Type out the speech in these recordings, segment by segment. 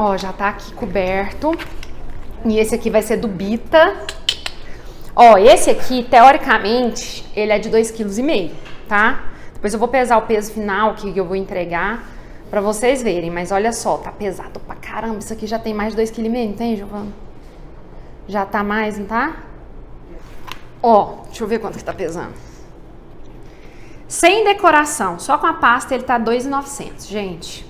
Ó, já tá aqui coberto. E esse aqui vai ser do Bita. Ó, esse aqui, teoricamente, ele é de 2,5 kg, tá? Depois eu vou pesar o peso final que eu vou entregar pra vocês verem. Mas olha só, tá pesado pra caramba. Isso aqui já tem mais de 2,5 kg, não tem, Giovana? Já tá mais, não tá? Ó, deixa eu ver quanto que tá pesando. Sem decoração, só com a pasta ele tá 2,900, gente.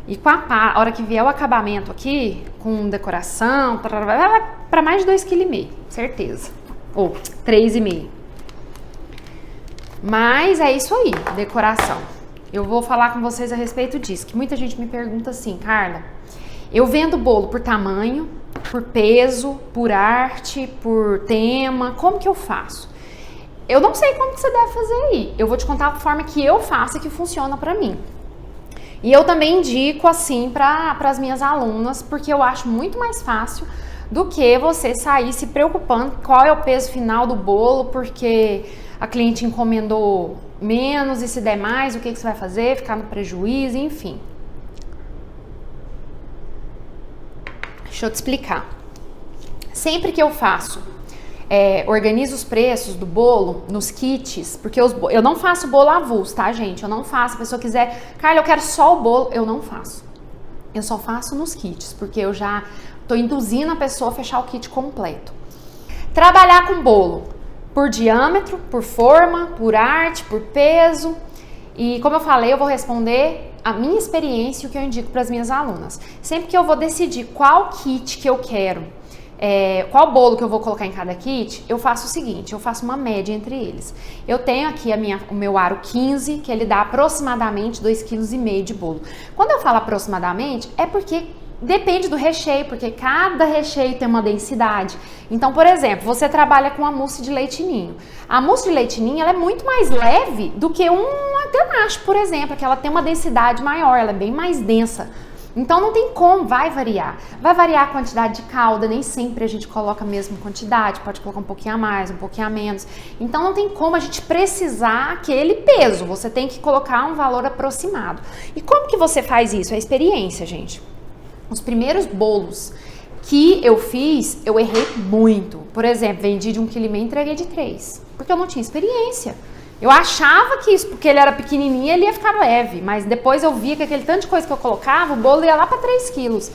E com a hora que vier o acabamento aqui, com decoração, vai pra mais de 2,5 kg, certeza. Ou 3,5 kg. Mas é isso aí, decoração. Eu vou falar com vocês a respeito disso, que muita gente me pergunta assim, Carla, eu vendo bolo por tamanho, por peso, por arte, por tema, como que eu faço? Eu não sei como que você deve fazer aí. Eu vou te contar a forma que eu faço e que funciona pra mim. E eu também indico assim para as minhas alunas, porque eu acho muito mais fácil do que você sair se preocupando qual é o peso final do bolo, porque a cliente encomendou menos e se der mais, o que você vai fazer? Ficar no prejuízo, enfim. Deixa eu te explicar. Sempre que eu faço organizo os preços do bolo nos kits, porque eu não faço bolo avulso, tá, gente? Eu não faço. Se a pessoa quiser, Carla, eu quero só o bolo, eu não faço. Eu só faço nos kits, porque eu já tô induzindo a pessoa a fechar o kit completo. Trabalhar com bolo por diâmetro, por forma, por arte, por peso. E como eu falei, eu vou responder a minha experiência e o que eu indico para as minhas alunas. Sempre que eu vou decidir qual kit que eu quero, qual bolo que eu vou colocar em cada kit, eu faço o seguinte, eu faço uma média entre eles. Eu tenho aqui o meu aro 15, que ele dá aproximadamente 2,5 kg de bolo. Quando eu falo aproximadamente, é porque depende do recheio, porque cada recheio tem uma densidade. Então, por exemplo, você trabalha com a mousse de leite ninho. A mousse de leite ninho ela é muito mais leve do que uma ganache, por exemplo, que ela tem uma densidade maior, ela é bem mais densa. Então não tem como, vai variar. Vai variar a quantidade de calda, nem sempre a gente coloca a mesma quantidade, pode colocar um pouquinho a mais, um pouquinho a menos. Então não tem como a gente precisar aquele peso, você tem que colocar um valor aproximado. E como que você faz isso? É experiência, gente. Os primeiros bolos que eu fiz, eu errei muito. Por exemplo, vendi de 1,5 kg e entreguei de 3, porque eu não tinha experiência. Eu achava que isso, porque ele era pequenininho, ele ia ficar leve, mas depois eu via que aquele tanto de coisa que eu colocava, o bolo ia lá para 3 quilos.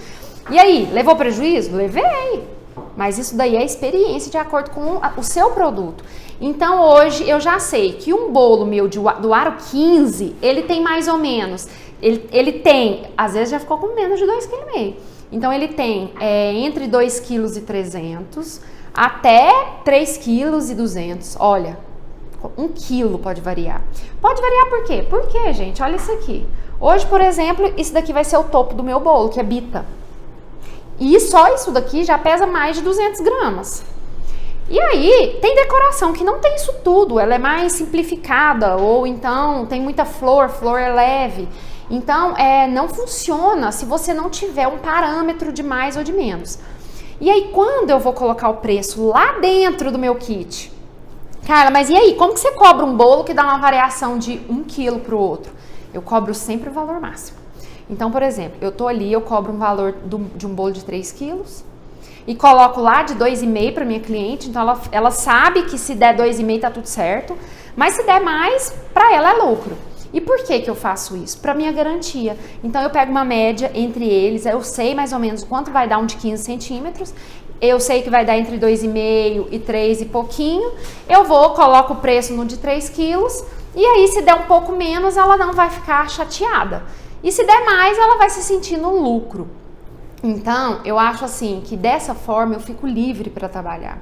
E aí, levou prejuízo? Levei. Mas isso daí é experiência de acordo com o seu produto. Então hoje eu já sei que um bolo meu do aro 15, ele tem mais ou menos, ele tem, às vezes já ficou com menos de 2,5 kg. Então ele tem entre 2,3 kg até 3,2 kg. Olha, 1 quilo pode variar. Pode variar por quê? Por quê, gente? Olha isso aqui. Hoje, por exemplo, isso daqui vai ser o topo do meu bolo, que é Bita. E só isso daqui já pesa mais de 200 gramas. E aí, tem decoração que não tem isso tudo. Ela é mais simplificada, ou então tem muita flor é leve. Então, não funciona se você não tiver um parâmetro de mais ou de menos. E aí, quando eu vou colocar o preço lá dentro do meu kit? Carla, mas e aí, como que você cobra um bolo que dá uma variação de 1 quilo para o outro? Eu cobro sempre o valor máximo. Então, por exemplo, eu tô ali, eu cobro um valor de um bolo de 3 quilos e coloco lá de 2,5 para minha cliente, então ela sabe que se der 2,5 tá tudo certo, mas se der mais, para ela é lucro. E por que que eu faço isso? Para minha garantia. Então eu pego uma média entre eles, eu sei mais ou menos quanto vai dar um de 15 centímetros, eu sei que vai dar entre 2,5 e 3 e pouquinho, eu coloco o preço no de 3 quilos, e aí se der um pouco menos, ela não vai ficar chateada. E se der mais, ela vai se sentir no lucro. Então, eu acho assim, que dessa forma eu fico livre para trabalhar.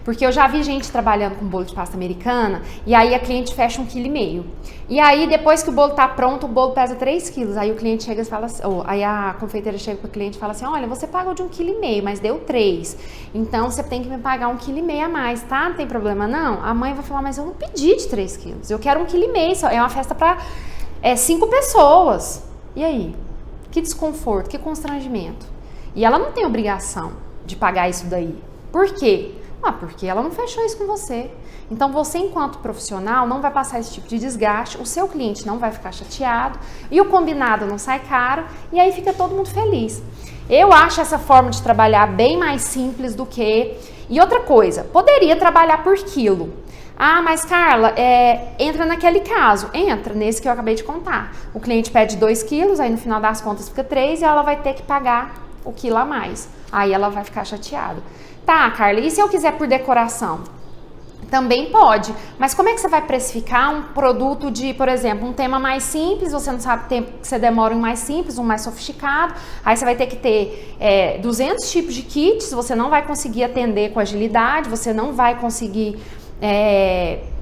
Porque eu já vi gente trabalhando com bolo de pasta americana e aí a cliente fecha 1,5 kg. E aí, depois que o bolo tá pronto, o bolo pesa 3 quilos. Aí o cliente chega e fala assim, aí a confeiteira chega pro cliente e fala assim, olha, você pagou de 1,5 kg, mas deu 3. Então, você tem que me pagar 1,5 kg a mais, tá? Não tem problema não? A mãe vai falar, mas eu não pedi de 3 quilos. Eu quero 1,5 kg, só é uma festa para 5 pessoas. E aí? Que desconforto, que constrangimento. E ela não tem obrigação de pagar isso daí. Por quê? Ah, porque ela não fechou isso com você. Então você, enquanto profissional, não vai passar esse tipo de desgaste, o seu cliente não vai ficar chateado e o combinado não sai caro e aí fica todo mundo feliz. Eu acho essa forma de trabalhar bem mais simples do que... E outra coisa, poderia trabalhar por quilo. Ah, mas Carla, entra naquele caso. Entra, nesse que eu acabei de contar. O cliente pede 2 quilos, aí no final das contas fica 3 e ela vai ter que pagar o quilo a mais. Aí ela vai ficar chateada. Tá, Carla, e se eu quiser por decoração? Também pode, mas como é que você vai precificar um produto de, por exemplo, um tema mais simples, você não sabe o tempo que você demora um mais simples, um mais sofisticado, aí você vai ter que ter 200 tipos de kits, você não vai conseguir atender com agilidade, você não vai conseguir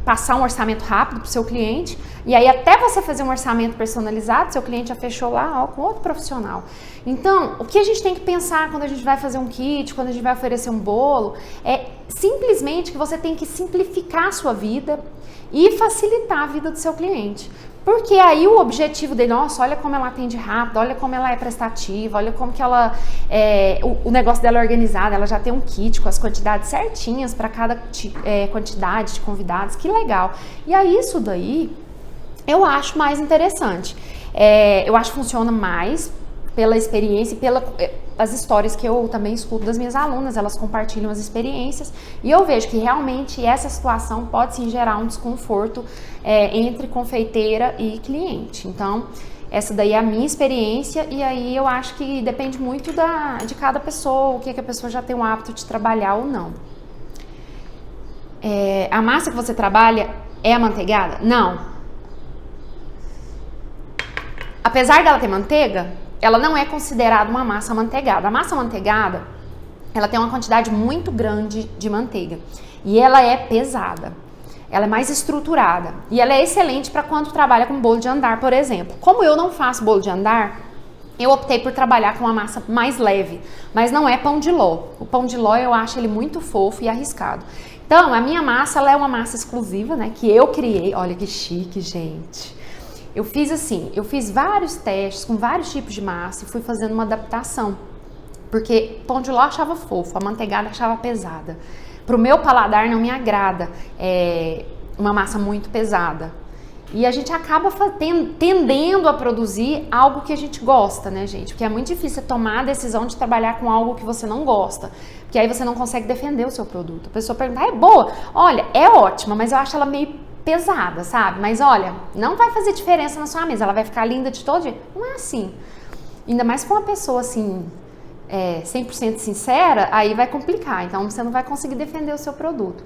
passar um orçamento rápido para o seu cliente, e aí até você fazer um orçamento personalizado, seu cliente já fechou lá com outro profissional. Então, o que a gente tem que pensar quando a gente vai fazer um kit, quando a gente vai oferecer um bolo, é simplesmente que você tem que simplificar a sua vida e facilitar a vida do seu cliente. Porque aí o objetivo dele, nossa, olha como ela atende rápido, olha como ela é prestativa, olha como que ela, o negócio dela é organizado, ela já tem um kit com as quantidades certinhas para cada quantidade de convidados, que legal. E aí isso daí eu acho mais interessante. Eu acho que funciona mais pela experiência e pelas histórias que eu também escuto das minhas alunas, elas compartilham as experiências e eu vejo que realmente essa situação pode sim gerar um desconforto entre confeiteira e cliente. Então, essa daí é a minha experiência e aí eu acho que depende muito de cada pessoa, o que a pessoa já tem o hábito de trabalhar ou não. A massa que você trabalha é amanteigada? Não. Apesar dela ter manteiga, ela não é considerada uma massa amanteigada. A massa amanteigada, ela tem uma quantidade muito grande de manteiga e ela é pesada, ela é mais estruturada e ela é excelente para quando trabalha com bolo de andar, por exemplo. Como eu não faço bolo de andar, eu optei por trabalhar com uma massa mais leve, mas não é pão de ló. O pão de ló eu acho ele muito fofo e arriscado. Então, a minha massa, ela é uma massa exclusiva, né, que eu criei. Olha que chique, gente. Eu fiz assim, eu fiz vários testes com vários tipos de massa e fui fazendo uma adaptação. Porque pão de ló eu achava fofo, a manteigada eu achava pesada. Pro meu paladar não me agrada uma massa muito pesada. E a gente acaba tendendo a produzir algo que a gente gosta, né, gente? Porque é muito difícil tomar a decisão de trabalhar com algo que você não gosta. Porque aí você não consegue defender o seu produto. A pessoa pergunta, é boa? Olha, é ótima, mas eu acho ela meio pesada, sabe? Mas olha, não vai fazer diferença na sua mesa, ela vai ficar linda de todo jeito. Não é assim. Ainda mais com uma pessoa assim, 100% sincera, aí vai complicar. Então você não vai conseguir defender o seu produto.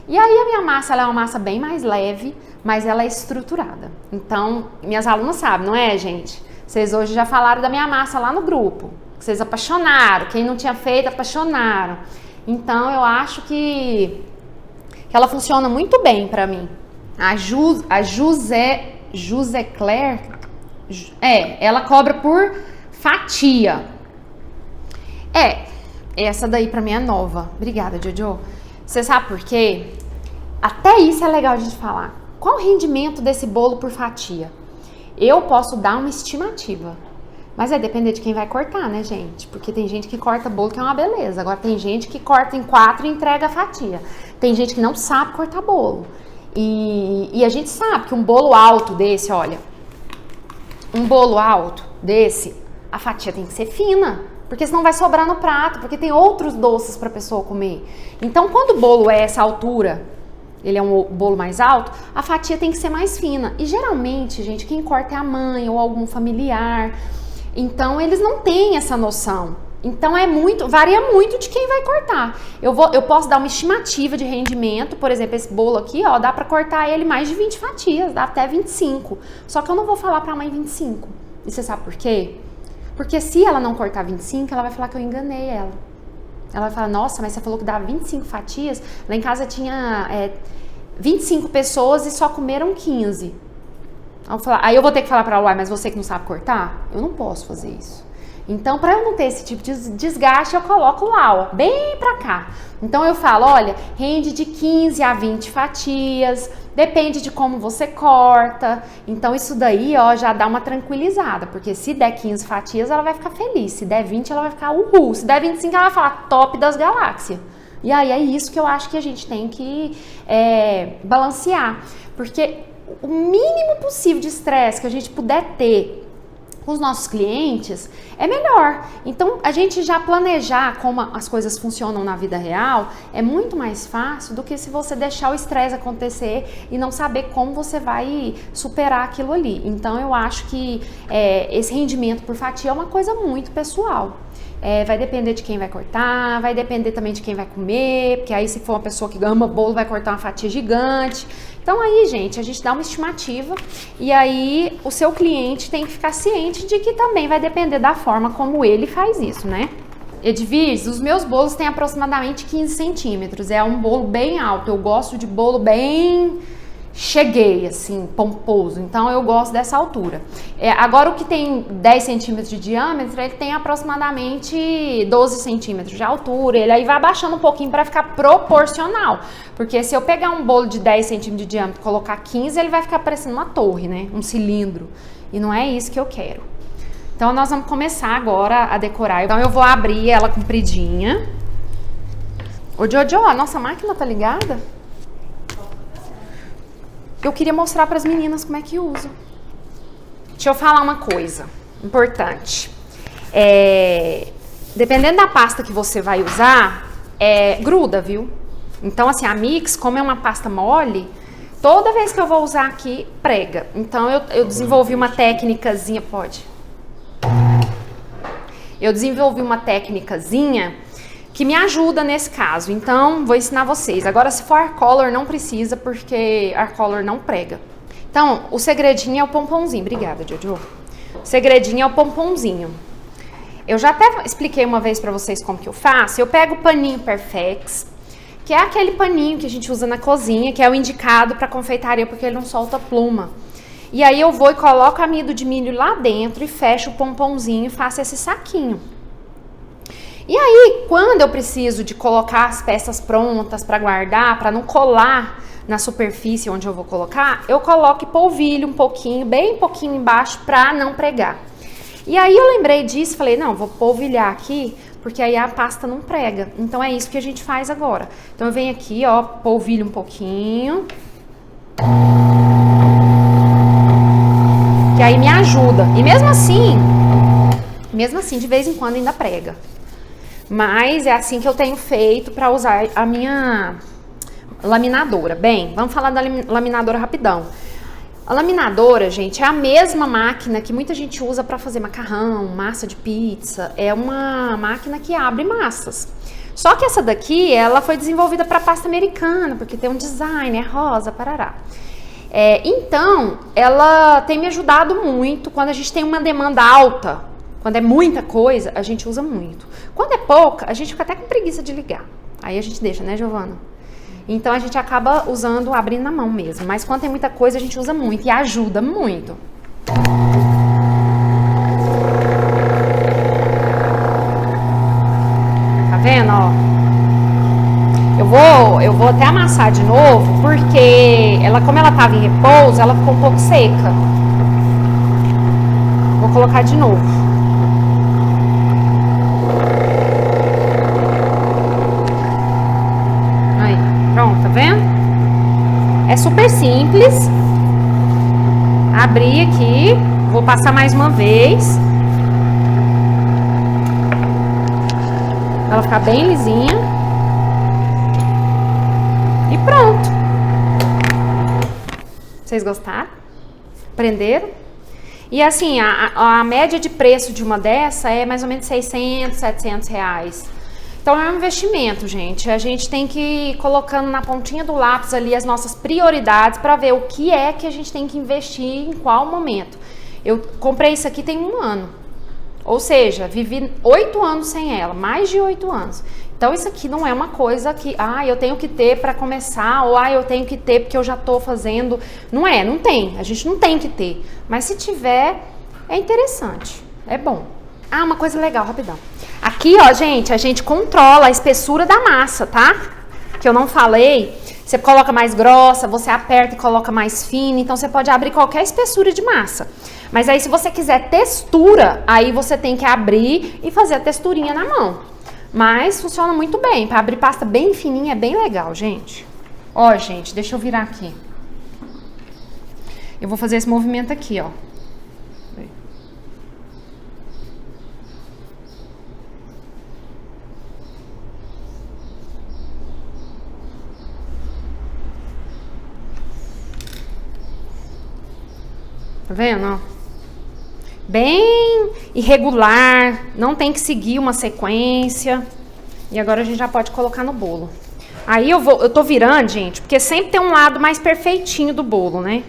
E aí a minha massa, ela é uma massa bem mais leve, mas ela é estruturada. Então, minhas alunas sabem, não é, gente? Vocês hoje já falaram da minha massa lá no grupo. Vocês apaixonaram. Quem não tinha feito, apaixonaram. Então, eu acho que ela funciona muito bem pra mim. A José Claire, ela cobra por fatia. Essa daí pra mim é nova. Obrigada, Jojo. Você sabe por quê? Até isso é legal a gente falar. Qual o rendimento desse bolo por fatia? Eu posso dar uma estimativa, mas vai depender de quem vai cortar, né, gente? Porque tem gente que corta bolo que é uma beleza. Agora tem gente que corta em 4 e entrega a fatia. Tem gente que não sabe cortar bolo. E a gente sabe que um bolo alto desse, olha, um bolo alto desse, a fatia tem que ser fina, porque senão vai sobrar no prato, porque tem outros doces para a pessoa comer. Então, quando o bolo é essa altura, ele é um bolo mais alto, a fatia tem que ser mais fina. E geralmente, gente, quem corta é a mãe ou algum familiar. Então, eles não têm essa noção. Então, varia muito de quem vai cortar. Eu posso dar uma estimativa de rendimento, por exemplo, esse bolo aqui, ó, dá pra cortar ele mais de 20 fatias, dá até 25. Só que eu não vou falar pra mãe 25. E você sabe por quê? Porque se ela não cortar 25, ela vai falar que eu enganei ela. Ela vai falar, nossa, mas você falou que dá 25 fatias? Lá em casa tinha 25 pessoas e só comeram 15. Aí eu vou ter que falar pra ela, mas você que não sabe cortar? Eu não posso fazer isso. Então, para eu não ter esse tipo de desgaste, eu coloco lá, ó, bem pra cá. Então, eu falo, olha, rende de 15 a 20 fatias, depende de como você corta. Então, isso daí, ó, já dá uma tranquilizada, porque se der 15 fatias, ela vai ficar feliz. Se der 20, ela vai ficar uhul. Se der 25, ela vai falar top das galáxias. E aí é isso que eu acho que a gente tem que balancear. Porque o mínimo possível de estresse que a gente puder ter com os nossos clientes é melhor. Então, a gente já planejar como as coisas funcionam na vida real é muito mais fácil do que se você deixar o estresse acontecer e não saber como você vai superar aquilo ali. Então, eu acho que esse rendimento por fatia é uma coisa muito pessoal. Vai depender de quem vai cortar, vai depender também de quem vai comer, porque aí se for uma pessoa que ama bolo, vai cortar uma fatia gigante. Então aí, gente, a gente dá uma estimativa e aí o seu cliente tem que ficar ciente de que também vai depender da forma como ele faz isso, né? Edvirs, os meus bolos têm aproximadamente 15 centímetros, é um bolo bem alto, eu gosto de bolo bem... cheguei, assim, pomposo, então eu gosto dessa altura. Agora o que tem 10 centímetros de diâmetro, ele tem aproximadamente 12 centímetros de altura, ele aí vai abaixando um pouquinho para ficar proporcional, porque se eu pegar um bolo de 10 centímetros de diâmetro e colocar 15, ele vai ficar parecendo uma torre, né, um cilindro, e não é isso que eu quero. Então nós vamos começar agora a decorar, então eu vou abrir ela compridinha. Ô Jojo, a nossa máquina tá ligada? Eu queria mostrar para as meninas como é que usa. Deixa eu falar uma coisa importante. Dependendo da pasta que você vai usar, gruda, viu? Então, assim, a Mix, como é uma pasta mole, toda vez que eu vou usar aqui, prega. Então, eu desenvolvi uma técnicazinha, pode? Eu desenvolvi uma técnicazinha que me ajuda nesse caso, então vou ensinar vocês. Agora, se for Arcolor, não precisa, porque Arcolor não prega. Então, o segredinho é o pomponzinho. Obrigada, Jojo. O segredinho é o pomponzinho. Eu já até expliquei uma vez pra vocês como que eu faço. Eu pego o paninho Perfex, que é aquele paninho que a gente usa na cozinha, que é o indicado pra confeitaria, porque ele não solta pluma. E aí eu vou e coloco amido de milho lá dentro e fecho o pomponzinho e faço esse saquinho. E aí, quando eu preciso de colocar as peças prontas para guardar, para não colar na superfície onde eu vou colocar, eu coloco e polvilho um pouquinho, bem pouquinho embaixo, para não pregar. E aí eu lembrei disso, falei, não, vou polvilhar aqui, porque aí a pasta não prega. Então é isso que a gente faz agora. Então eu venho aqui, ó, polvilho um pouquinho. Que aí me ajuda. E mesmo assim, de vez em quando ainda prega. Mas é assim que eu tenho feito para usar a minha laminadora. Bem, vamos falar da laminadora rapidão. A laminadora, gente, é a mesma máquina que muita gente usa para fazer macarrão, massa de pizza. É uma máquina que abre massas. Só que essa daqui, ela foi desenvolvida para pasta americana, porque tem um design, é rosa, parará. Então, ela tem me ajudado muito quando a gente tem uma demanda alta. Quando é muita coisa, a gente usa muito. Quando é pouca, a gente fica até com preguiça de ligar. Aí a gente deixa, né, Giovana? Então a gente acaba usando, abrindo na mão mesmo. Mas quando tem muita coisa, a gente usa muito e ajuda muito. Tá vendo, ó? Eu vou até amassar de novo, porque como ela tava em repouso, ela ficou um pouco seca. Vou colocar de novo. Pronto, tá vendo? É super simples. Abri aqui, vou passar mais uma vez. Pra ela ficar bem lisinha. E pronto. Vocês gostaram? Aprenderam? E assim, a média de preço de uma dessa é mais ou menos 600, 700 reais. Então é um investimento, gente. A gente tem que ir colocando na pontinha do lápis ali as nossas prioridades para ver o que é que a gente tem que investir em qual momento. Eu comprei isso aqui tem 1 ano. Ou seja, vivi 8 anos sem ela, mais de 8 anos. Então isso aqui não é uma coisa que, eu tenho que ter para começar, ou eu tenho que ter porque eu já tô fazendo. Não tem. A gente não tem que ter. Mas se tiver, é interessante. É bom. Uma coisa legal, rapidão. Aqui, ó, gente, a gente controla a espessura da massa, tá? Que eu não falei. Você coloca mais grossa, você aperta e coloca mais fina. Então, você pode abrir qualquer espessura de massa. Mas aí, se você quiser textura, aí você tem que abrir e fazer a texturinha na mão. Mas funciona muito bem. Para abrir pasta bem fininha é bem legal, gente. Ó, gente, deixa eu virar aqui. Eu vou fazer esse movimento aqui, ó. Tá vendo, ó? Bem irregular, não tem que seguir uma sequência. E agora a gente já pode colocar no bolo. Aí eu tô virando, gente, porque sempre tem um lado mais perfeitinho do bolo, né?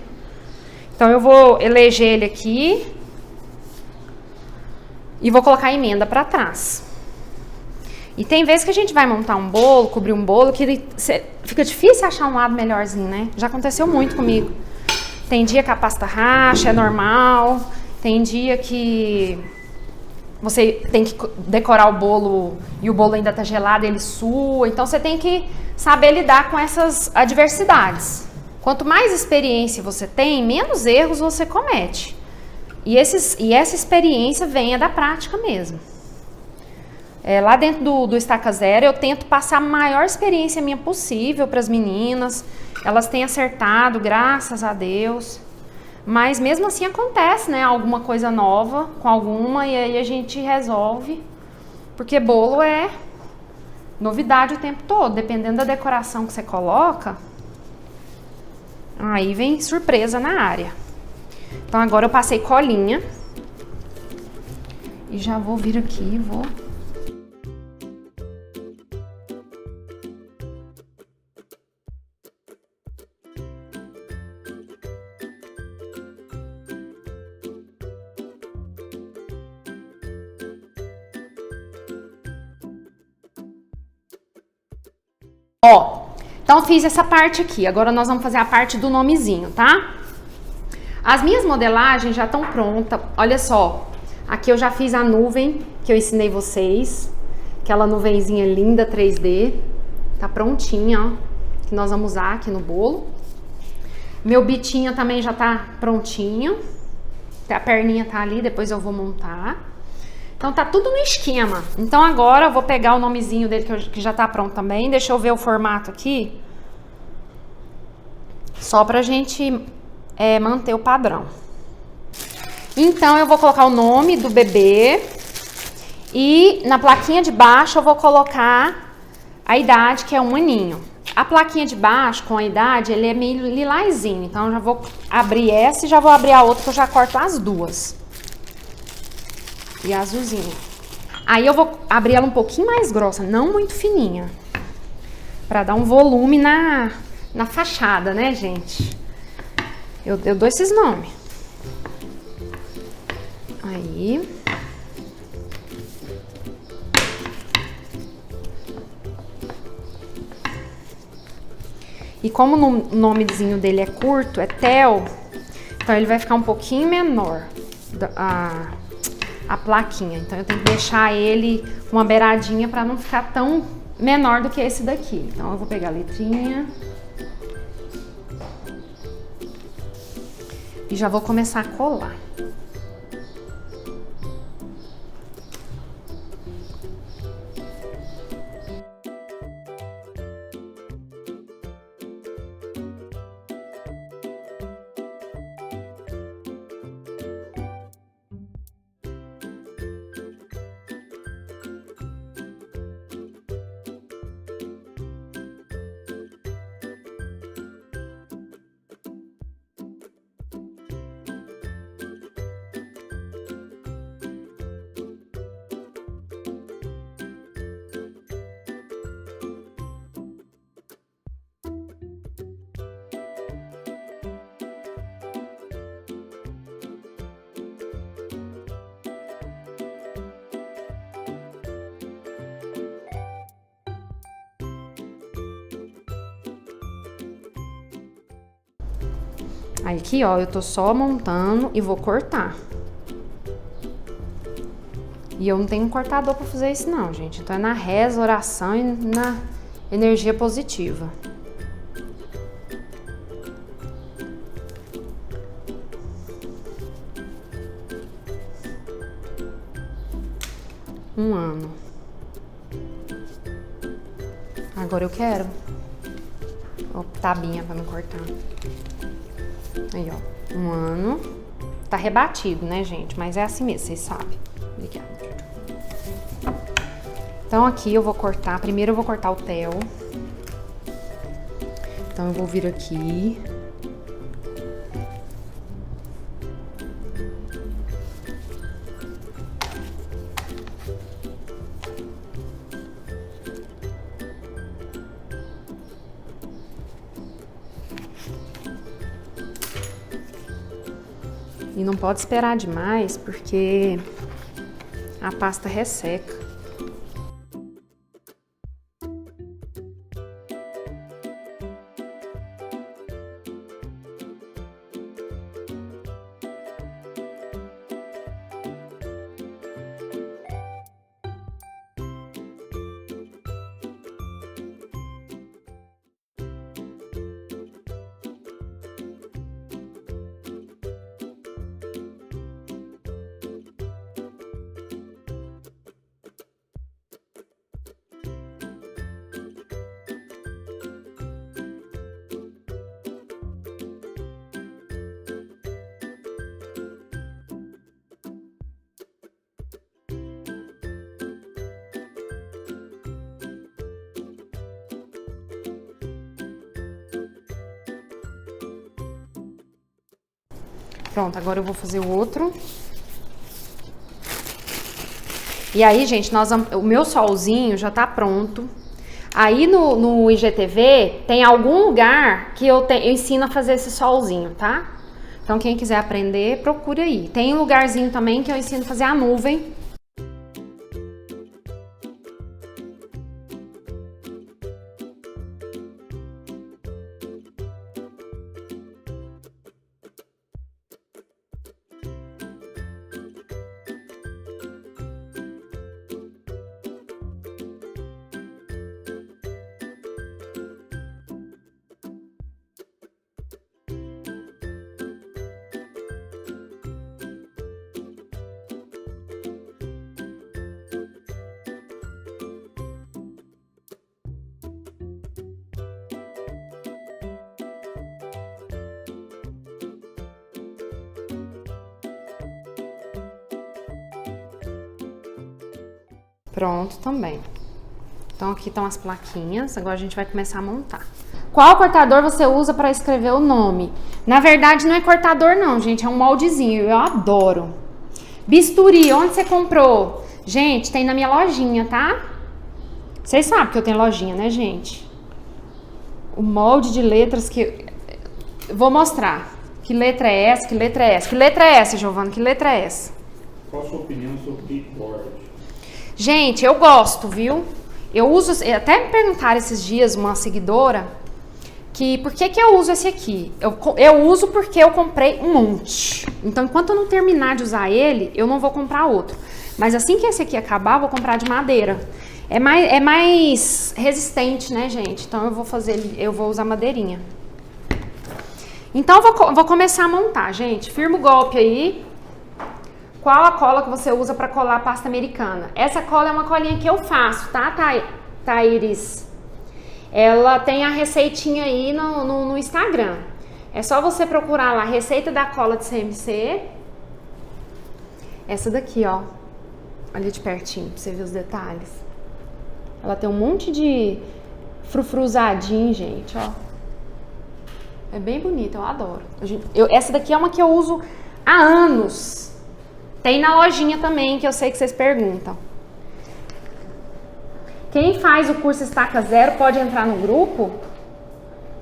Então eu vou eleger ele aqui e vou colocar a emenda pra trás. E tem vezes que a gente vai montar um bolo, cobrir um bolo, que fica difícil achar um lado melhorzinho, né? Já aconteceu muito comigo. Tem dia que a pasta racha, é normal. Tem dia que você tem que decorar o bolo e o bolo ainda tá gelado e ele sua. Então você tem que saber lidar com essas adversidades. Quanto mais experiência você tem, menos erros você comete. E essa experiência vem da prática mesmo. Lá dentro do Estaca Zero, eu tento passar a maior experiência minha possível para as meninas. Elas têm acertado, graças a Deus. Mas mesmo assim acontece, né? Alguma coisa nova com alguma e aí a gente resolve. Porque bolo é novidade o tempo todo. Dependendo da decoração que você coloca, aí vem surpresa na área. Então agora eu passei colinha. E já vou vir aqui e vou... Ó, então fiz essa parte aqui, agora nós vamos fazer a parte do nomezinho, tá? As minhas modelagens já estão prontas, olha só, aqui eu já fiz a nuvem que eu ensinei vocês, aquela nuvenzinha linda 3D, tá prontinha, ó, que nós vamos usar aqui no bolo. Meu bitinho também já tá prontinho, a perninha tá ali, depois eu vou montar. Então tá tudo no esquema. Então agora eu vou pegar o nomezinho dele que já tá pronto também. Deixa eu ver o formato aqui. Só pra gente manter o padrão. Então eu vou colocar o nome do bebê. E na plaquinha de baixo eu vou colocar a idade, que é 1 aninho. A plaquinha de baixo com a idade, ele é meio lilazinho. Então eu já vou abrir essa e já vou abrir a outra que eu já corto as duas. E a azulzinha. Aí eu vou abrir ela um pouquinho mais grossa, não muito fininha. Pra dar um volume na fachada, né, gente? Eu dou esses nomes. Aí. E como o nomezinho dele é curto, é Theo, então ele vai ficar um pouquinho menor. A plaquinha, então eu tenho que deixar ele com uma beiradinha para não ficar tão menor do que esse daqui. Então eu vou pegar a letrinha e já vou começar a colar. Aí aqui, ó, eu tô só montando e vou cortar. E eu não tenho um cortador pra fazer isso não, gente. Então é na reza, oração e na energia positiva. Um ano. Agora eu quero. Ó, tabinha pra não cortar. Aí, ó. 1 ano. Tá rebatido, né, gente? Mas é assim mesmo, vocês sabem. Obrigada. Então aqui eu vou cortar. Primeiro eu vou cortar o tel. Então eu vou vir aqui. E não pode esperar demais, porque a pasta resseca. Pronto, agora eu vou fazer o outro. E aí, gente, o meu solzinho já tá pronto. Aí no IGTV tem algum lugar que eu ensino a fazer esse solzinho, tá? Então quem quiser aprender, procure aí. Tem um lugarzinho também que eu ensino a fazer a nuvem. Pronto também. Então aqui estão as plaquinhas, agora a gente vai começar a montar. Qual cortador você usa para escrever o nome? Na verdade não é cortador não, gente, é um moldezinho, eu adoro. Bisturi, onde você comprou? Gente, tem na minha lojinha, tá? Vocês sabem que eu tenho lojinha, né, gente? O molde de letras que... Vou mostrar. Que letra é essa? Que letra é essa? Que letra é essa, Giovana? Que letra é essa? Qual a sua opinião sobre Bigboard? Gente, eu gosto, viu? Eu uso, até me perguntaram esses dias, uma seguidora, que por que eu uso esse aqui? Eu uso porque eu comprei um monte. Então, enquanto eu não terminar de usar ele, eu não vou comprar outro. Mas assim que esse aqui acabar, eu vou comprar de madeira. É mais resistente, né, gente? Então, eu vou usar madeirinha. Então, eu vou começar a montar, gente. Firma o golpe aí. Qual a cola que você usa para colar a pasta americana? Essa cola é uma colinha que eu faço, tá, Thaíris? Ela tem a receitinha aí no Instagram. É só você procurar lá, receita da cola de CMC. Essa daqui, ó. Olha de pertinho, pra você ver os detalhes. Ela tem um monte de frufruzadinho, gente, ó. É bem bonita, eu adoro. Essa daqui é uma que eu uso há anos. Tem na lojinha também, que eu sei que vocês perguntam. Quem faz o curso Estaca Zero pode entrar no grupo?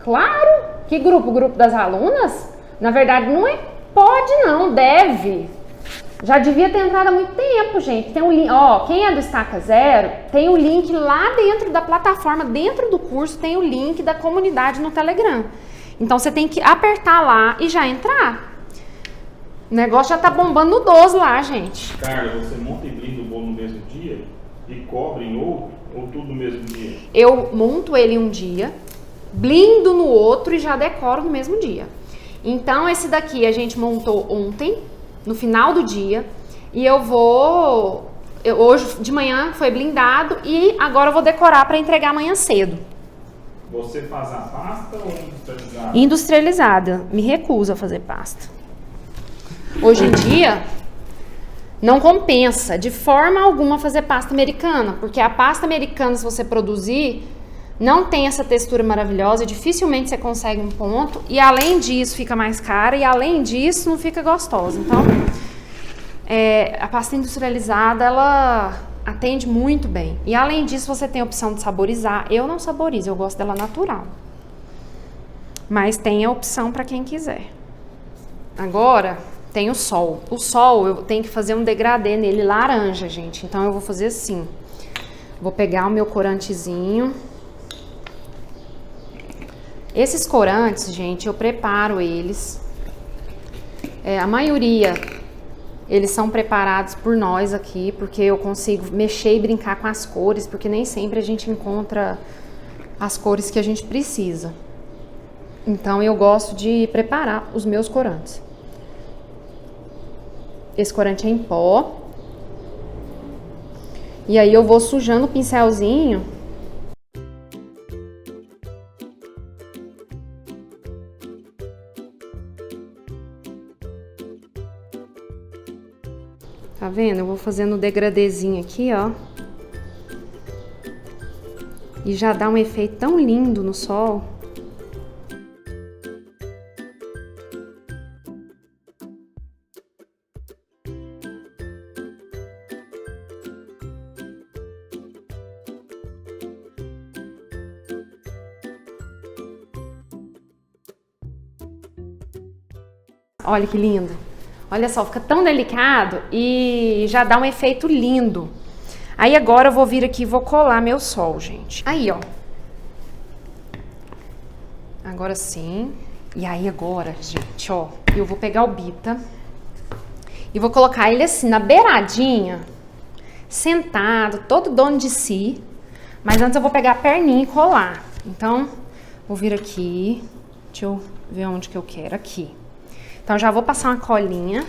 Claro! Que grupo? O grupo das alunas? Na verdade, não é pode não, deve. Já devia ter entrado há muito tempo, gente. Tem um link, ó, quem é do Estaca Zero, tem o link lá dentro da plataforma, dentro do curso, tem o link da comunidade no Telegram. Então, você tem que apertar lá e já entrar. O negócio já tá bombando no 12 lá, gente. Carla, você monta e blinda o bolo no mesmo dia e cobre em outro ou tudo no mesmo dia? Eu monto ele um dia, blindo no outro e já decoro no mesmo dia. Então, esse daqui a gente montou ontem, no final do dia, e hoje de manhã foi blindado e agora eu vou decorar para entregar amanhã cedo. Você faz a pasta ou industrializada? Industrializada. Me recuso a fazer pasta. Hoje em dia, não compensa de forma alguma fazer pasta americana, porque a pasta americana, se você produzir, não tem essa textura maravilhosa, dificilmente você consegue um ponto, e além disso fica mais cara, e além disso não fica gostosa. Então, a pasta industrializada, ela atende muito bem. E além disso, você tem a opção de saborizar. Eu não saborizo, eu gosto dela natural. Mas tem a opção para quem quiser. Agora, tem o sol. O sol, eu tenho que fazer um degradê nele laranja, gente. Então, eu vou fazer assim. Vou pegar o meu corantezinho. Esses corantes, gente, eu preparo eles. A maioria, eles são preparados por nós aqui, porque eu consigo mexer e brincar com as cores, porque nem sempre a gente encontra as cores que a gente precisa. Então, eu gosto de preparar os meus corantes. Esse corante é em pó. E aí eu vou sujando o pincelzinho. Tá vendo? Eu vou fazendo o degradêzinho aqui, ó. E já dá um efeito tão lindo no sol. Olha que lindo. Olha só, fica tão delicado e já dá um efeito lindo. Aí agora eu vou vir aqui e vou colar meu sol, gente. Aí, ó. Agora sim. E aí agora, gente, ó, eu vou pegar o Bita e vou colocar ele assim, na beiradinha, sentado, todo dono de si. Mas antes eu vou pegar a perninha e colar. Então, vou vir aqui. Deixa eu ver onde que eu quero. Aqui. Então, já vou passar uma colinha.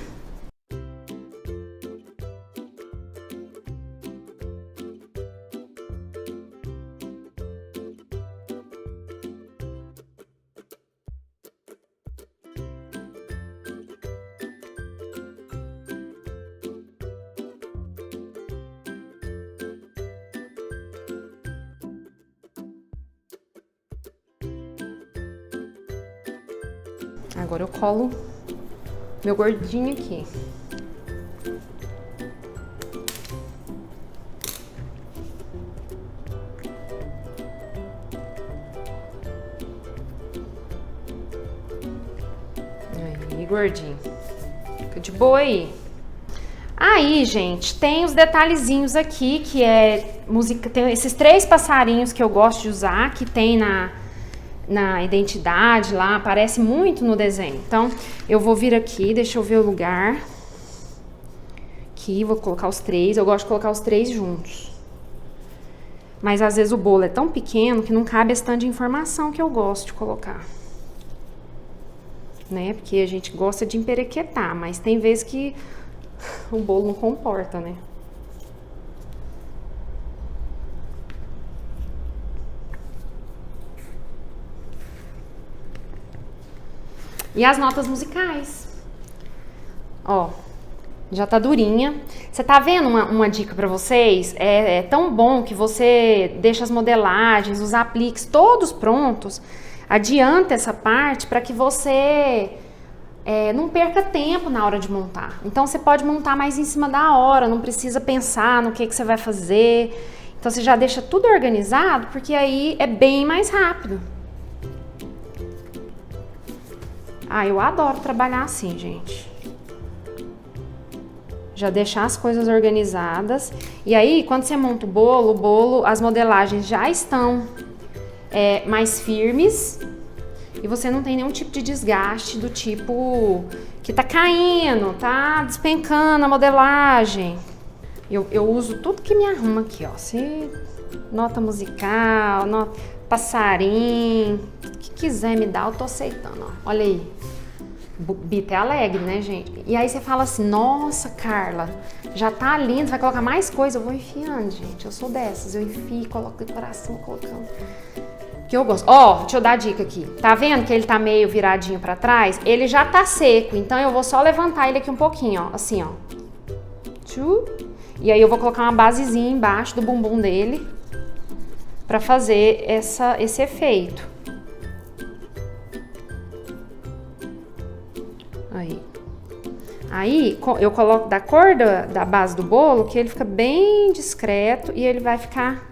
Agora eu colo meu gordinho aqui. Aí, gordinho. Fica de boa aí. Aí, gente, tem os detalhezinhos aqui, que é música. Tem esses 3 passarinhos que eu gosto de usar, que tem na identidade lá, aparece muito no desenho. Então, eu vou vir aqui, deixa eu ver o lugar. Aqui, vou colocar os 3. Eu gosto de colocar os 3 juntos. Mas, às vezes, o bolo é tão pequeno que não cabe esse tanto de informação que eu gosto de colocar. Né? Porque a gente gosta de emperequetar, mas tem vezes que o bolo não comporta, né? E as notas musicais. Ó, já tá durinha. Você tá vendo uma dica pra vocês? É tão bom que você deixa as modelagens, os apliques todos prontos. Adianta essa parte para que você não perca tempo na hora de montar. Então, você pode montar mais em cima da hora, não precisa pensar no que você vai fazer. Então, você já deixa tudo organizado, porque aí é bem mais rápido. Ah, eu adoro trabalhar assim, gente. Já deixar as coisas organizadas. E aí, quando você monta o bolo, as modelagens já estão mais firmes. E você não tem nenhum tipo de desgaste do tipo que tá caindo, tá despencando a modelagem. Eu uso tudo que me arruma aqui, ó. Nota musical, passarinho, o que quiser me dar, eu tô aceitando, ó. Olha aí. Bita é alegre, né, gente? E aí você fala assim, nossa, Carla, já tá lindo, vai colocar mais coisa? Eu vou enfiando, gente. Eu sou dessas, eu enfio, coloco decoração, colocando. porque eu gosto. Ó, deixa eu dar a dica aqui. Tá vendo que ele tá meio viradinho pra trás? Ele já tá seco, então eu vou só levantar ele aqui um pouquinho, ó, assim, ó. E aí eu vou colocar uma basezinha embaixo do bumbum dele pra fazer esse efeito. Aí eu coloco da cor da base do bolo, que ele fica bem discreto e ele vai ficar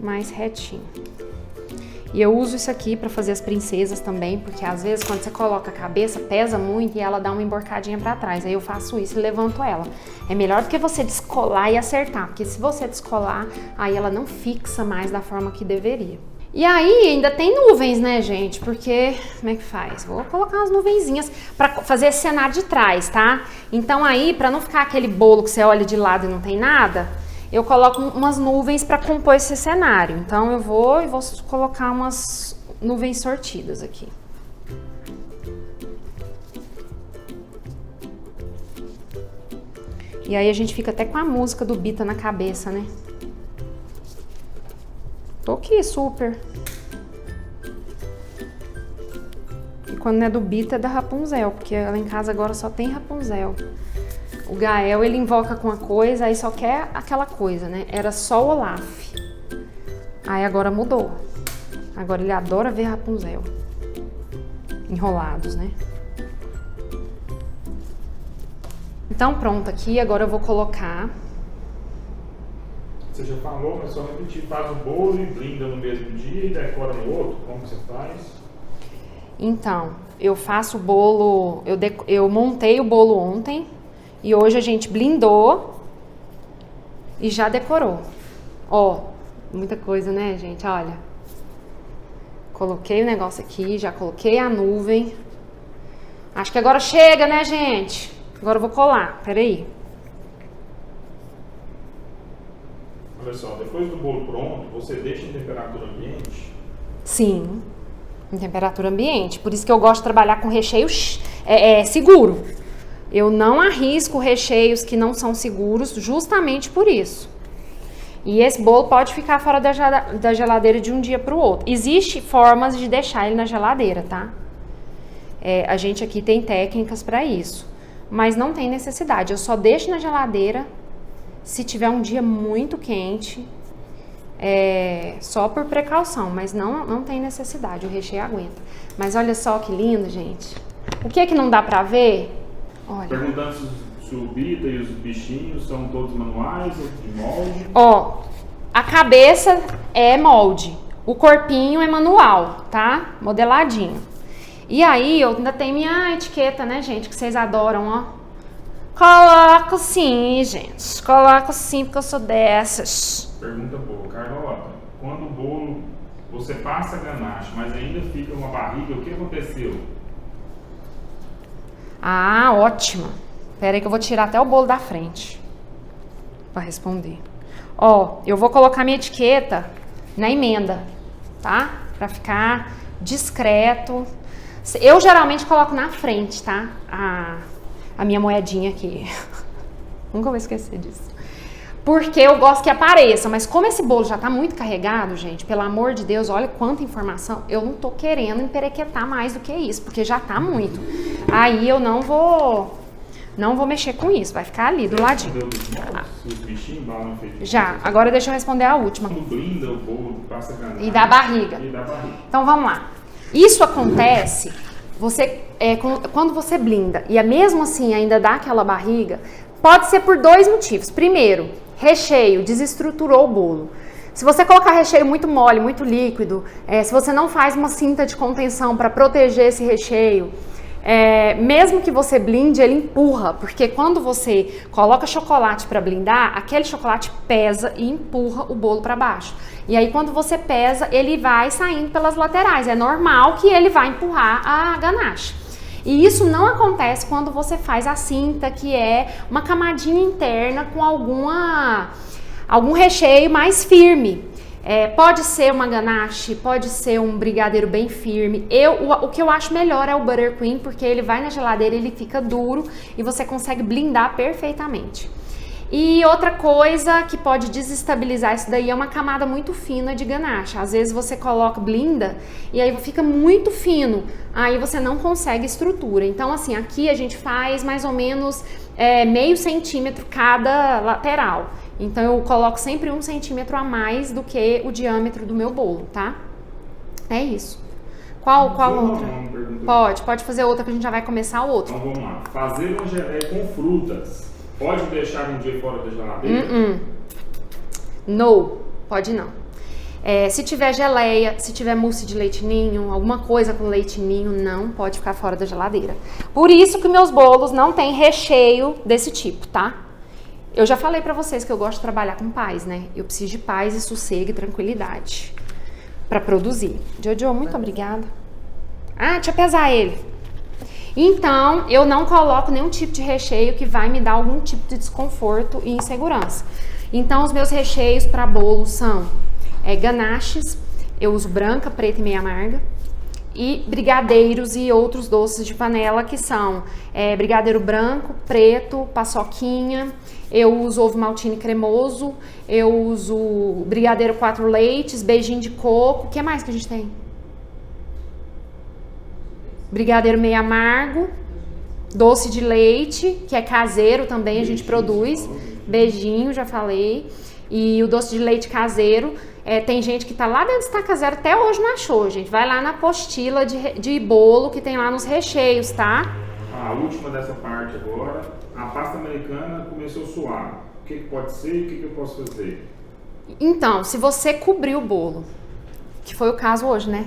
mais retinho. E eu uso isso aqui pra fazer as princesas também, porque às vezes quando você coloca a cabeça, pesa muito e ela dá uma emborcadinha pra trás. Aí eu faço isso e levanto ela. É melhor do que você descolar e acertar, porque se você descolar, aí ela não fixa mais da forma que deveria. E aí ainda tem nuvens, né, gente? Porque, como é que faz? Vou colocar umas nuvenzinhas pra fazer esse cenário de trás, tá? Então aí, pra não ficar aquele bolo que você olha de lado e não tem nada, eu coloco umas nuvens pra compor esse cenário. Então eu vou colocar umas nuvens sortidas aqui. E aí a gente fica até com a música do Bita na cabeça, né? Tô aqui, super. E quando não é do Bita, é da Rapunzel, porque lá em casa agora só tem Rapunzel. O Gael, ele invoca com uma coisa, aí só quer aquela coisa, né? Era só o Olaf. Aí agora mudou. Agora ele adora ver Rapunzel. Enrolados, né? Então pronto, aqui agora eu vou colocar... Você já falou, mas só repetir, faz o bolo e brinda no mesmo dia e decora no outro? Como você faz? Então, eu faço o bolo, eu montei o bolo ontem e hoje a gente blindou e já decorou. Ó, muita coisa, né, gente? Olha, coloquei o negócio aqui, já coloquei a nuvem. Acho que agora chega, né, gente? Agora eu vou colar, peraí. Olha só, depois do bolo pronto, você deixa em temperatura ambiente? Sim, em temperatura ambiente. Por isso que eu gosto de trabalhar com recheio seguro. Eu não arrisco recheios que não são seguros justamente por isso. E esse bolo pode ficar fora da geladeira de um dia para o outro. Existem formas de deixar ele na geladeira, tá? A gente aqui tem técnicas para isso. Mas não tem necessidade. Eu só deixo na geladeira se tiver um dia muito quente, só por precaução, mas não tem necessidade, o recheio aguenta. Mas olha só que lindo, gente. O que é que não dá pra ver? Olha. Perguntando se o Bita e os bichinhos são todos manuais ou de molde? Ó, a cabeça é molde, o corpinho é manual, tá? Modeladinho. E aí, eu ainda tenho minha etiqueta, né, gente, que vocês adoram, ó. Coloco sim, gente. Coloco sim, porque eu sou dessas. Pergunta boa, Carlota. Quando o bolo, você passa ganache, mas ainda fica uma barriga, o que aconteceu? Ah, ótimo. Pera aí que eu vou tirar até o bolo da frente pra responder. Ó, eu vou colocar minha etiqueta na emenda, tá? Pra ficar discreto. Eu geralmente coloco na frente, tá? A minha moedinha aqui. Nunca vou esquecer disso. Porque eu gosto que apareça, mas como esse bolo já tá muito carregado, gente, pelo amor de Deus, olha quanta informação, eu não tô querendo emperequetar mais do que isso, porque já tá muito. Aí eu não vou mexer com isso, vai ficar ali do ladinho. Já, agora deixa eu responder a última. Como blinda o bolo, passa ganache. E da barriga. Então vamos lá. Isso acontece... quando você blinda e mesmo assim ainda dá aquela barriga, pode ser por dois motivos. Primeiro, recheio desestruturou o bolo. Se você colocar recheio muito mole, muito líquido, se você não faz uma cinta de contenção para proteger esse recheio, mesmo que você blinde, ele empurra, porque quando você coloca chocolate para blindar, aquele chocolate pesa e empurra o bolo para baixo. E aí quando você pesa, ele vai saindo pelas laterais. É normal que ele vai empurrar a ganache. E isso não acontece quando você faz a cinta, que é uma camadinha interna com algum recheio mais firme. Pode ser uma ganache, pode ser um brigadeiro bem firme. O que eu acho melhor é o Buttercream, porque ele vai na geladeira, ele fica duro e você consegue blindar perfeitamente. E outra coisa que pode desestabilizar isso daí é uma camada muito fina de ganache. Às vezes você coloca, blinda, e aí fica muito fino, aí você não consegue estrutura. Então assim, aqui a gente faz mais ou menos meio centímetro cada lateral. Então eu coloco sempre 1 centímetro a mais do que o diâmetro do meu bolo, tá? É isso. Qual outra? Pode fazer outra que a gente já vai começar o outro. Então vamos lá. Fazer uma geleia com frutas. Pode deixar um dia fora da geladeira? No, pode não. Se tiver geleia, se tiver mousse de leite ninho, alguma coisa com leite ninho, não pode ficar fora da geladeira. Por isso que meus bolos não tem recheio desse tipo, tá? Eu já falei pra vocês que eu gosto de trabalhar com paz, né? Eu preciso de paz e sossego e tranquilidade pra produzir. Jojo, muito obrigada. Deixa eu pesar ele. Então, eu não coloco nenhum tipo de recheio que vai me dar algum tipo de desconforto e insegurança. Então, os meus recheios para bolo são ganaches, eu uso branca, preta e meia amarga, e brigadeiros e outros doces de panela que são brigadeiro branco, preto, paçoquinha, eu uso ovo maltine cremoso, eu uso brigadeiro 4 leites, beijinho de coco, o que mais que a gente tem? Brigadeiro meio amargo, doce de leite, que é caseiro também, a gente produz, beijinho, já falei, e o doce de leite caseiro, tem gente que tá lá dentro do Estaca Zero, até hoje não achou, gente, vai lá na apostila de bolo que tem lá nos recheios, tá? A última dessa parte agora, a pasta americana começou a suar, o que pode ser e o que eu posso fazer? Então, se você cobrir o bolo, que foi o caso hoje, né?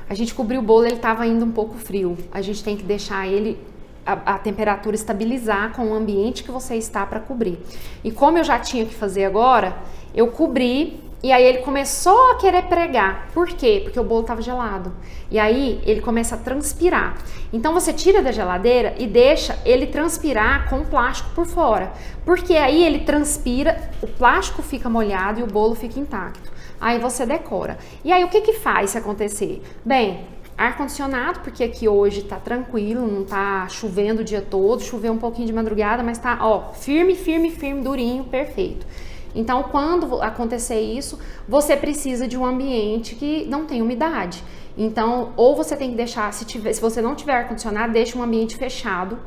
A gente cobriu o bolo, ele estava ainda um pouco frio. A gente tem que deixar ele, a temperatura estabilizar com o ambiente que você está para cobrir. E como eu já tinha que fazer agora, eu cobri e aí ele começou a querer pregar. Por quê? Porque o bolo estava gelado. E aí ele começa a transpirar. Então você tira da geladeira e deixa ele transpirar com o plástico por fora. Porque aí ele transpira, o plástico fica molhado e o bolo fica intacto. Aí você decora. E aí o que faz se acontecer? Bem, ar-condicionado, porque aqui hoje tá tranquilo, não tá chovendo o dia todo, choveu um pouquinho de madrugada, mas tá, firme, durinho, perfeito. Então, quando acontecer isso, você precisa de um ambiente que não tem umidade. Então, ou você tem que deixar, se você não tiver ar-condicionado, deixa um ambiente fechado,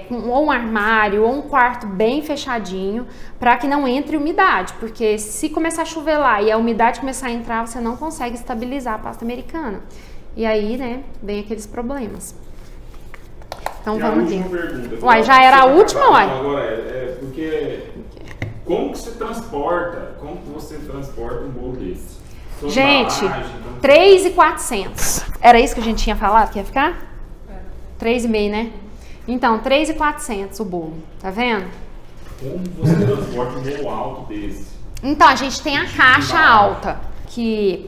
ou um armário, ou um quarto bem fechadinho, para que não entre umidade, porque se começar a chover lá e a umidade começar a entrar, você não consegue estabilizar a pasta americana. E aí, né, vem aqueles problemas. Então, vamos ver. Uai, já era a última, uai? Agora porque como que você transporta, um bolo desse? Gente, 3.400. Era isso que a gente tinha falado que ia ficar? 3,5, né? Então, 3.400 o bolo, tá vendo? Como você transporta um bolo alto desse? Então, a gente tem a caixa alta, que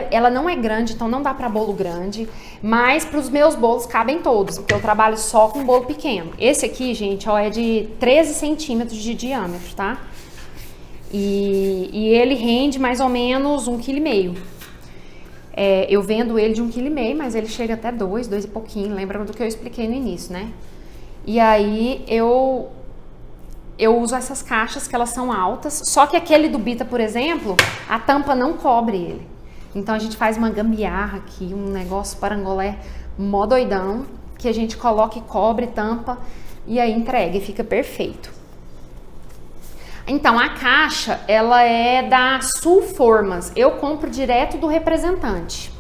ela não é grande, então não dá pra bolo grande, mas pros meus bolos cabem todos, porque eu trabalho só com bolo pequeno. Esse aqui, gente, é de 13 centímetros de diâmetro, tá? E ele rende mais ou menos 1,5 kg. Eu vendo ele de 1,5 kg, mas ele chega até 2 e pouquinho, lembra do que eu expliquei no início, né? E aí eu uso essas caixas que elas são altas, só que aquele do Bita, por exemplo, a tampa não cobre ele. Então a gente faz uma gambiarra aqui, um negócio parangolé mó doidão, que a gente coloca e cobre, tampa, e aí entrega e fica perfeito. Então, a caixa, ela é da Sulformas. Eu compro direto do representante.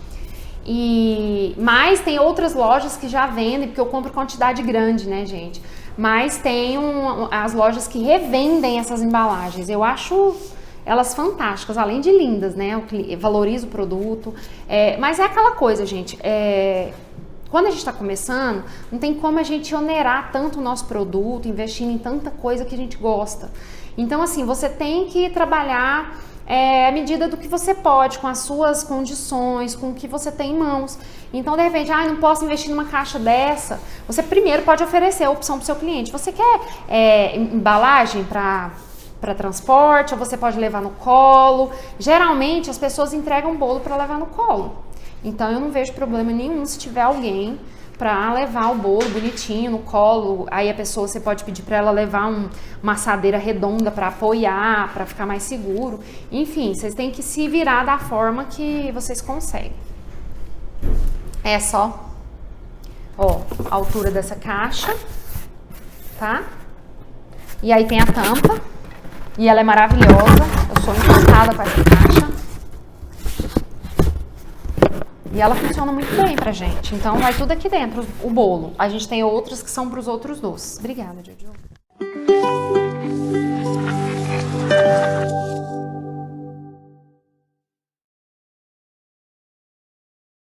Mas tem outras lojas que já vendem, porque eu compro quantidade grande, né, gente? Mas tem as lojas que revendem essas embalagens. Eu acho elas fantásticas, além de lindas, né? Eu valorizo o produto. Mas é aquela coisa, gente. Quando a gente está começando, não tem como a gente onerar tanto o nosso produto, investindo em tanta coisa que a gente gosta. Então, assim, você tem que trabalhar à medida do que você pode, com as suas condições, com o que você tem em mãos. Então, de repente, não posso investir numa caixa dessa. Você primeiro pode oferecer a opção para o seu cliente. Você quer embalagem para transporte, ou você pode levar no colo. Geralmente, as pessoas entregam bolo para levar no colo. Então, eu não vejo problema nenhum se tiver alguém pra levar o bolo bonitinho no colo. Aí a pessoa, você pode pedir pra ela levar uma assadeira redonda pra apoiar, pra ficar mais seguro. Enfim, vocês têm que se virar da forma que vocês conseguem. É só, ó, a altura dessa caixa, tá? E aí tem a tampa, e ela é maravilhosa. Eu sou encantada com essa caixa. E ela funciona muito bem pra gente. Então vai tudo aqui dentro, o bolo. A gente tem outras que são pros outros doces. Obrigada, Jojo.